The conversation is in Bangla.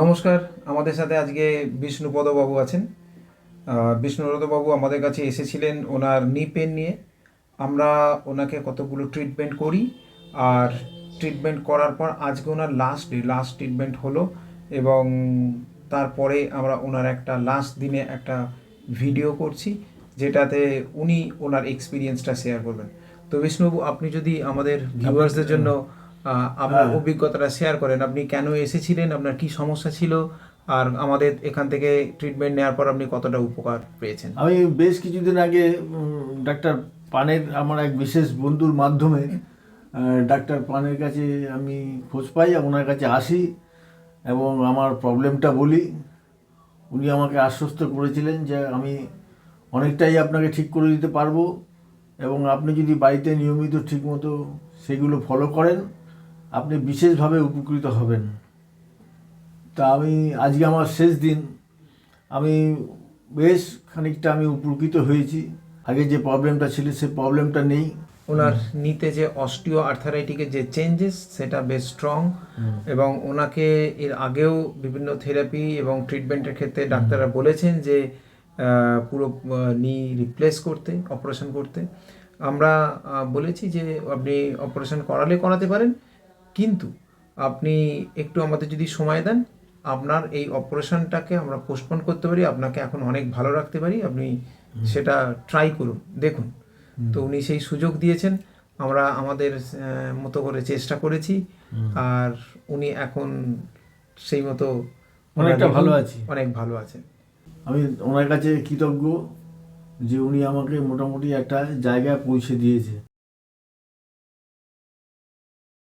নমস্কার। আমাদের সাথে আজকে বিষ্ণুপদবাবু আছেন। বিষ্ণুপদবাবু আমাদের কাছে এসেছিলেন ওনার নি পেন নিয়ে। আমরা ওনাকে কতগুলো ট্রিটমেন্ট করি, আর ট্রিটমেন্ট করার পর আজকে ওনার লাস্ট ট্রিটমেন্ট হলো। এবং তারপরে আমরা ওনার একটা লাস্ট দিনে একটা ভিডিও করছি, যেটাতে উনি ওনার এক্সপিরিয়েন্সটা শেয়ার করবেন। তো বিষ্ণুবাবু, আপনি যদি আমাদের ভিউয়ার্সদের জন্য আপনার হ্যাঁ, অভিজ্ঞতাটা শেয়ার করেন, আপনি কেন এসেছিলেন, আপনার কি সমস্যা ছিল, আর আমাদের এখান থেকে ট্রিটমেন্ট নেওয়ার পর আপনি কতটা উপকার পেয়েছেন। আমি বেশ কিছুদিন আগে ডাক্তার পানের আমার এক বিশেষ বন্ধুর মাধ্যমে ডাক্তার পানের কাছে আমি খোঁজ পাই, ওনার কাছে আসি এবং আমার প্রবলেমটা বলি। উনি আমাকে আশ্বস্ত করেছিলেন যে আমি অনেকটাই আপনাকে ঠিক করে দিতে পারবো এবং আপনি যদি বাড়িতে নিয়মিত ঠিকমতো সেগুলো ফলো করেন আপনি বিশেষভাবে উপকৃত হবেন। তা আমি আজকে আমার শেষ দিন, আমি বেশ খানিকটা আমি উপকৃত হয়েছি। আগে যে প্রবলেমটা ছিল সে প্রবলেমটা নেই। ওনার নিতে যে অস্টিও আর্থারাইটিকের যে চেঞ্জেস, সেটা বেশ স্ট্রং। এবং ওনাকে এর আগেও বিভিন্ন থেরাপি এবং ট্রিটমেন্টের ক্ষেত্রে ডাক্তাররা বলেছেন যে পুরো নি রিপ্লেস করতে, অপারেশন করতে। আমরা বলেছি যে আপনি অপারেশন করাতে পারেন, কিন্তু আপনি একটু আমাদের যদি সময় দেন, আপনার এই অপারেশনটাকে আমরা পোস্টপোন করতে পারি, আপনাকে এখন অনেক ভালো রাখতে পারি। আপনি সেটা ট্রাই করুন, দেখুন। তো উনি সেই সুযোগ দিয়েছেন, আমরা আমাদের মতো করে চেষ্টা করেছি। আর উনি এখন সেই মতো অনেকটা ভালো আছি। অনেক ভালো আছেন। আমি ওনার কাছে কৃতজ্ঞ যে উনি আমাকে মোটামুটি একটা জায়গায় পৌঁছে দিয়েছে।